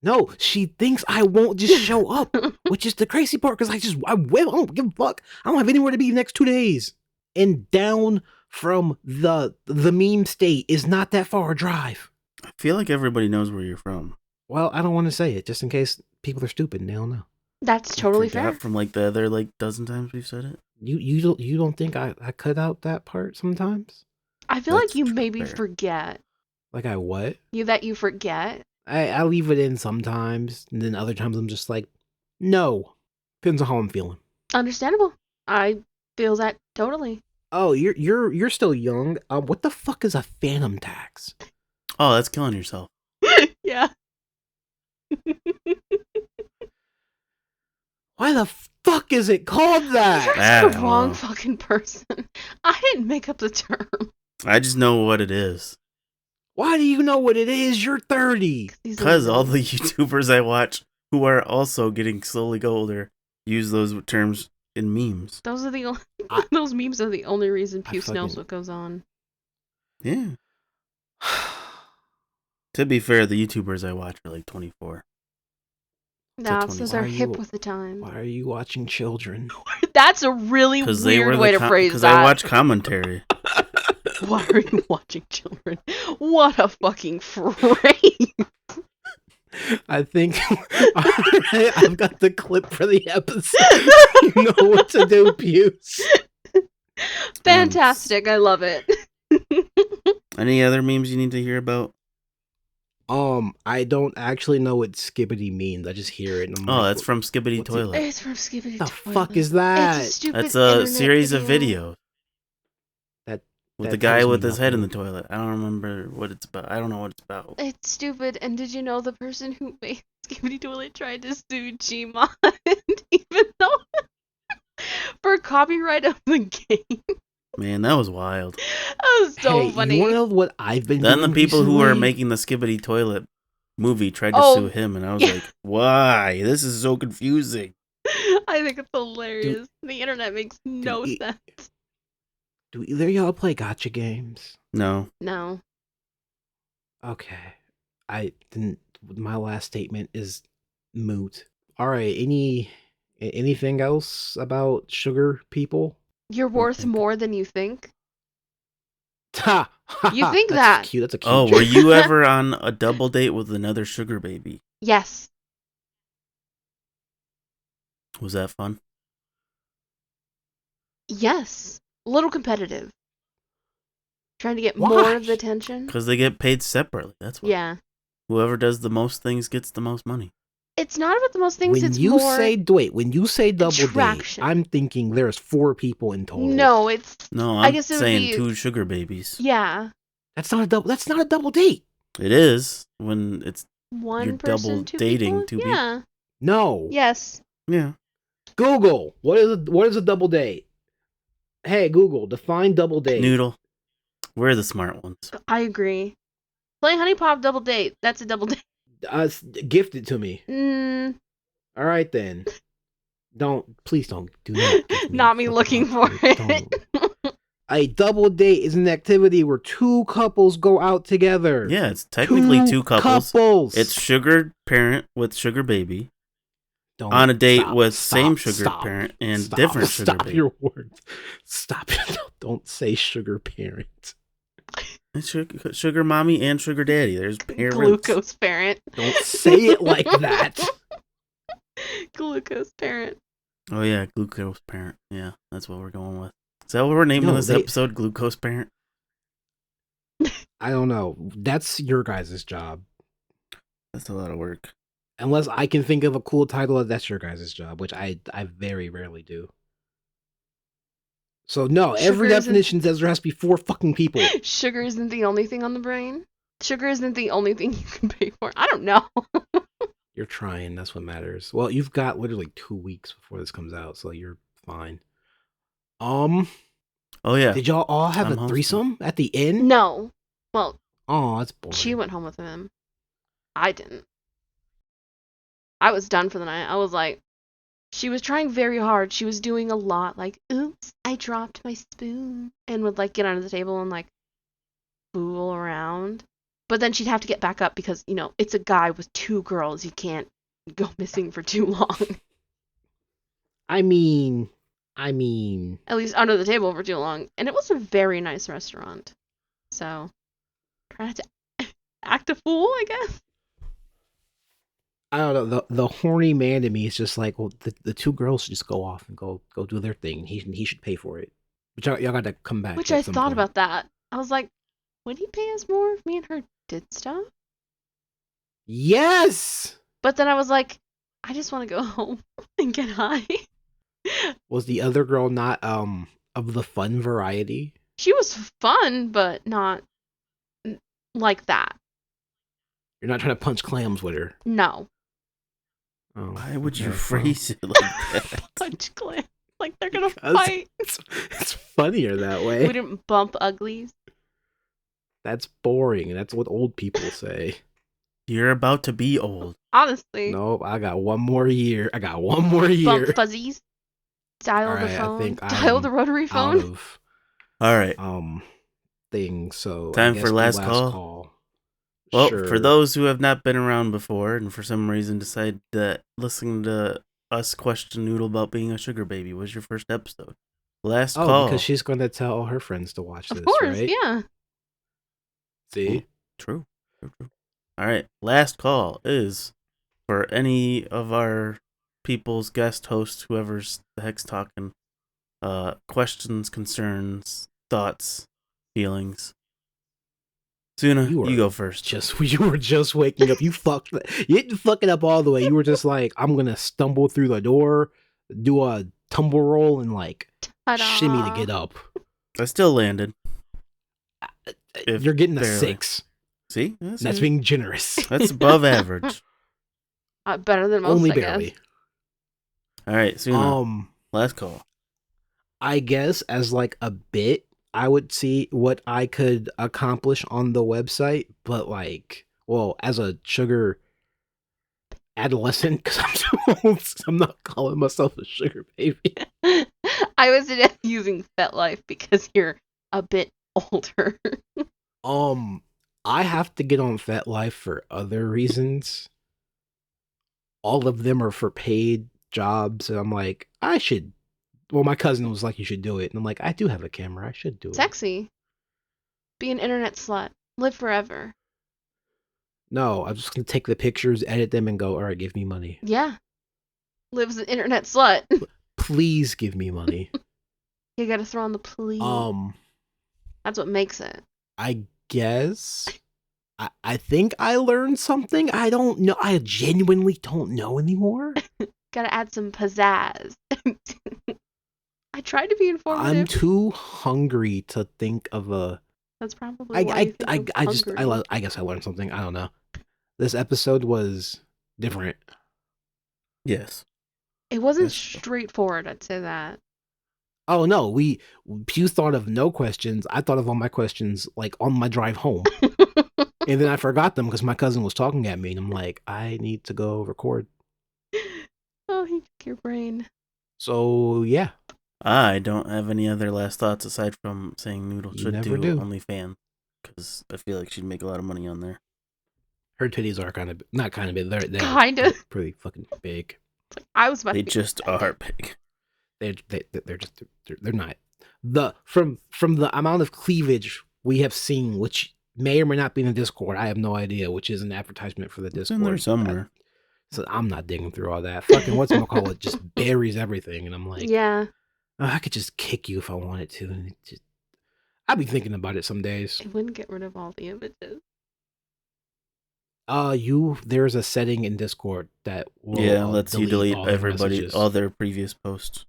No, she thinks I won't just show up, which is the crazy part because I will. I don't give a fuck. I don't have anywhere to be the next 2 days. And down from the meme state is not that far a drive. I feel like everybody knows where you're from. Well, I don't want to say it just in case people are stupid and they don't know. That's totally Forgot fair. from like the other like dozen times we've said it. You don't think I cut out that part sometimes? I feel That's like you true, maybe fair. forget. Like I what? You forget. I leave it in sometimes, and then other times I'm just like, no. Depends on how I'm feeling. Understandable. I feel that totally. Oh, you're still young. What the fuck is a phantom tax? Oh, that's killing yourself. Yeah. Why the fuck is it called that? You're I the don't wrong know. fucking person. I didn't make up the term. I just know what it is. Why do you know what it is? You're 30. Because all the YouTubers I watch who are also getting slowly older use those terms in memes. Those are the only, I- those memes are the only reason I Puce knows fucking- what goes on. Yeah. To be fair, the YouTubers I watch are like 24. Nah, 20. so Why they're are hip you- with the time. Why are you watching children? That's a really Because they were weird way to phrase Because that. I watch commentary. Why are you watching children? What a fucking phrase. I think I've got the clip for the episode. You know what to do, Puce. Fantastic. I love it. Any other memes you need to hear about? I don't actually know what skibbity means. I just hear it. And I'm Oh, like, that's from Skibbity what's it? Toilet. It's from Skibbity What the Toilet. fuck is that? It's a stupid That's a internet series of video. videos That with that the guy tells me with his head in the nothing. toilet. I don't remember what it's about. I don't know what it's about. It's stupid. And did you know the person who made Skibbity Toilet tried to sue Gmod, even though for copyright of the game? Man, that was wild. That was so Hey, funny. you want to know what I've been Then the doing people who were recently? making the Skibbity Toilet movie tried to Oh, sue him, and I was yeah. like, why? This is so confusing. I think it's hilarious. The internet makes no e- sense. Do either of y'all play gotcha games? No. No. Okay. I didn't. My last statement is moot. All right. Anything else about sugar people? You're worth more than you think. Ha! You think That's that. cute. That's a cute. Oh, joke. were you ever on a double date with another sugar baby? Yes. Was that fun? Yes. A little competitive. Trying to get Why? more of the attention. Because they get paid separately. That's why. Yeah. Whoever does the most things gets the most money. It's not about the most things, When it's you more... when you say double date, attraction. I'm thinking there's 4 people in total. No, it's... No, I I'm guess it would saying be- 2 sugar babies. Yeah. That's not a double date. It is when it's One You're person, double 2 dating people? 2 people. Yeah. No. Yes. yeah. Google. What is a double date? Hey Google, define double date. Noodle. We're the smart ones. I agree. Playing Honey Pop double date. That's a double date. Gift it to me. All right then. Please don't do not. Give me Not me fucking looking for update. it. Don't. A double date is an activity where 2 couples go out together. Yeah, it's technically 2 couples. It's It's sugar parent with sugar baby on a date with same sugar parent and different sugar Stop baby. your words. Stop it. Don't say sugar parent. It's sugar mommy and sugar daddy. There's parents. Glucose parent. Don't say it like that. Glucose parent. Oh yeah, glucose parent. Yeah, that's what we're going with. Is that what we're naming No, this they- episode? Glucose parent. I don't know. That's your guys' job. That's a lot of work. Unless I can think of a cool title, that's your guys' job, which I very rarely do. So no, every Sugar isn't- definition says there has to be 4 fucking people. Sugar isn't the only thing on the brain. Sugar isn't the only thing you can pay for. I don't know. You're trying. That's what matters. Well, you've got literally 2 weeks before this comes out, so you're fine. Oh yeah. Did y'all all have I'm a hosting. threesome at the end? No. Well, Oh, that's boring. she went home with him. I didn't. I was done for the night. I was like, she was trying very hard. She was doing a lot, like, oops, I dropped my spoon. And would, like, get under the table and, like, fool around. But then she'd have to get back up because, you know, it's a guy with 2 girls. You can't go missing for too long. I mean, At least under the table for too long. And it was a very nice restaurant. So, try not to act a fool, I guess. I don't know. The horny man to me is just like, well, the 2 girls should just go off and go do their thing. He should pay for it. But y'all got to come back. Which at I some thought point. about that. I was like, would he pay us more if me and her did stuff? Yes. But then I was like, I just want to go home and get high. Was the other girl not of the fun variety? She was fun, but not like that. You're not trying to punch clams with her. No. Oh, Why would you okay, well, phrase it like that? Punch clam. Like they're gonna Because fight. it's funnier that way. We didn't bump uglies. That's boring. That's what old people say. You're about to be old. Honestly. Nope, I got 1 more year. Bump fuzzies. Dial the Alright, I phone. think Dial I'm the rotary Out phone. of All right. thing. So Time I guess for the last call? Well, for Sure. those who have not been around before and for some reason decide that listening to us question Noodle about being a sugar baby was your first episode. Last call. Because she's going to tell all her friends to watch this, Of course, right? yeah. See? True. All right. Last call is for any of our people's guest hosts, whoever's the heck's talking, questions, concerns, thoughts, feelings. Suna, you go first. You were just waking up. You didn't fuck it up all the way. You were just like, I'm gonna stumble through the door, do a tumble roll, and like Ta-da. shimmy to get up. I still landed. You're getting a barely. 6. See? That's being generous. That's above average. Better than most, Only I barely. guess. All right, Suna. Last call. I guess as like a bit, I would see what I could accomplish on the website, but like, well, as a sugar adolescent, because I'm too old, so I'm not calling myself a sugar baby. I was using FetLife because you're a bit older. I have to get on FetLife for other reasons. All of them are for paid jobs, and I'm like, I should. Well, my cousin was like, you should do it. And I'm like, I do have a camera. I should do it. Sexy. Be an internet slut. Live forever. No, I'm just going to take the pictures, edit them, and go, all right, give me money. Yeah. Live as an internet slut. Please give me money. You gotta throw on the please. That's what makes it. I guess. I think I learned something. I don't know. I genuinely don't know anymore. Gotta add some pizzazz. I tried to be informative. I'm too hungry to think of a. That's probably why you think I hungry. guess I learned something. I don't know. This episode was different. Yes. It wasn't That's- straightforward, I'd say that. Oh no, Pew thought of no questions. I thought of all my questions like on my drive home, and then I forgot them because my cousin was talking at me, and I'm like, I need to go record. Oh, he took your brain. So yeah, I don't have any other last thoughts aside from saying Noodle You should never do do. OnlyFans because I feel like she'd make a lot of money on there. her titties are kind of not kind of big. They're Kinda. pretty fucking big. I was about They to be just are big. They're not from the amount of cleavage we have seen, which may or may not be in the Discord. I have no idea, which is an advertisement for the It's Discord. in there somewhere. So I'm not digging through all that. Fucking whatchamacallit just buries everything, and I'm like, Yeah. oh, I could just kick you if I wanted to. And I'll be thinking about it some days. It wouldn't get rid of all the images. There's a setting in Discord that will lets you delete all their everybody, messages. all their previous posts.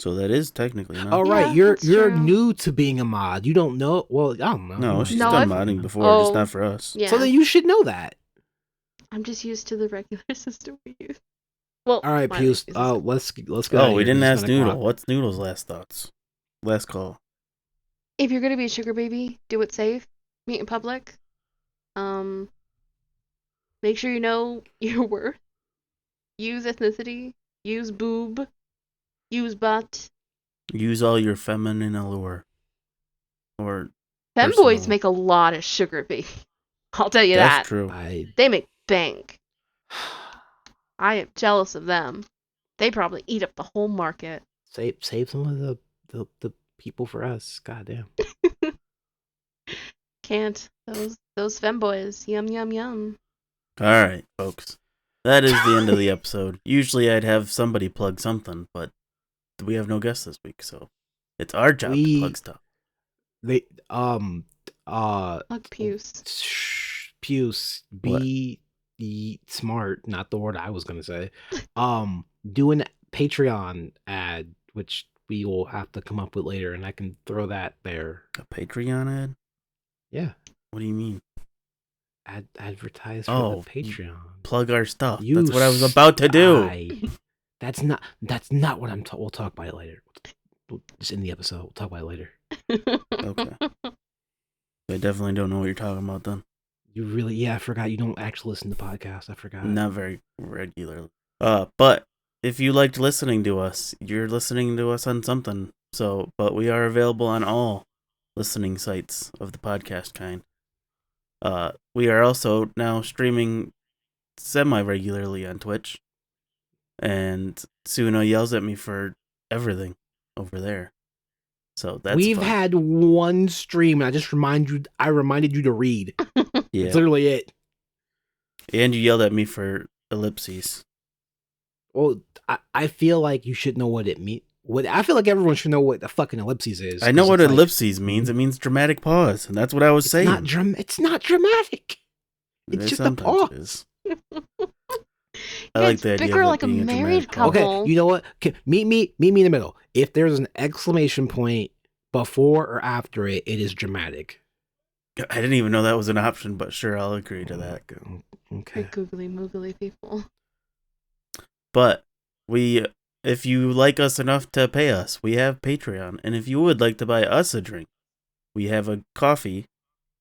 So that is technically not. Oh right, Yeah, you're that's true. new to being a mod. You don't know. Well, I don't know. No, she's No, done I've- modding before, just Oh. not for us. Yeah. So then you should know that. I'm just used to the regular system we use. Well, All right, my Pews. regular system. Let's go. Oh, we didn't ask Noodle. What's Noodle's last thoughts? Last call. If you're gonna be a sugar baby, do it safe. Meet in public. Make sure you know your worth. Use ethnicity. Use boob. Use butt. Use all your feminine allure. Or Femboys Personal. make a lot of sugar baby. I'll tell you that's that. true. They make bank. I am jealous of them. They probably eat up the whole market. Save some of the people for us. Goddamn. Can't. Those femboys. Yum yum yum. All right, folks. That is the end of the episode. Usually I'd have somebody plug something, but we have no guests this week, so it's our job to plug stuff. They Plug Puce. Puce, be smart, not the word I was gonna say. Do an Patreon ad, which we will have to come up with later, and I can throw that there. A Patreon ad? Yeah. What do you mean? Advertise for the Patreon. Plug our stuff. That's what I was about to do. That's not what we'll talk about it later. We'll just in the episode. We'll talk about it later. Okay. I definitely don't know what you're talking about then. You really, yeah, I forgot. You don't actually listen to podcasts. I forgot. Not very regularly. But if you liked listening to us, you're listening to us on something. But we are available on all listening sites of the podcast kind. We are also now streaming semi-regularly on Twitch. And Suna yells at me for everything over there. So that's We've fun. had one stream, and I reminded you to read. Yeah. That's literally it. And you yelled at me for ellipses. Well, I feel like you should know what it means. I feel like everyone should know what the fucking ellipses is. I know 'cause what it's like- ellipses means. It means dramatic pause, and that's what I was saying. It's not dramatic. It's just a sometimes pause. it is. I like It's the idea bigger of it like a being married dramatic pause. couple. Okay, you know what? Okay, meet me in the middle. If there's an exclamation point before or after it, it is dramatic. I didn't even know that was an option, but sure, I'll agree to that. Okay. Big googly moogly people. But if you like us enough to pay us, we have Patreon. And if you would like to buy us a drink, we have a coffee.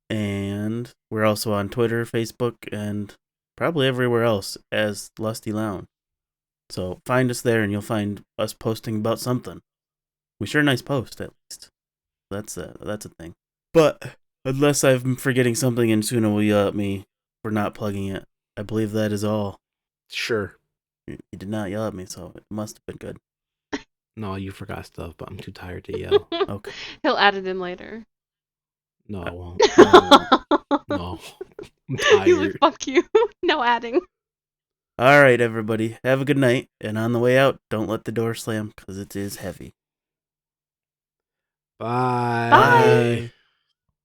And we're also on Twitter, Facebook, and probably everywhere else as Lusty Lounge. So find us there and you'll find us posting about something. We share nice posts, at least. That's a thing. But unless I'm forgetting something and Suna will yell at me for not plugging it, I believe that is all. Sure. You did not yell at me, so it must have been good. No, you forgot stuff, but I'm too tired to yell. Okay. He'll add it in later. No, I won't. He's No. I'm tired. like, fuck you. No adding. All right, everybody. Have a good night. And on the way out, don't let the door slam because it is heavy. Bye. Bye.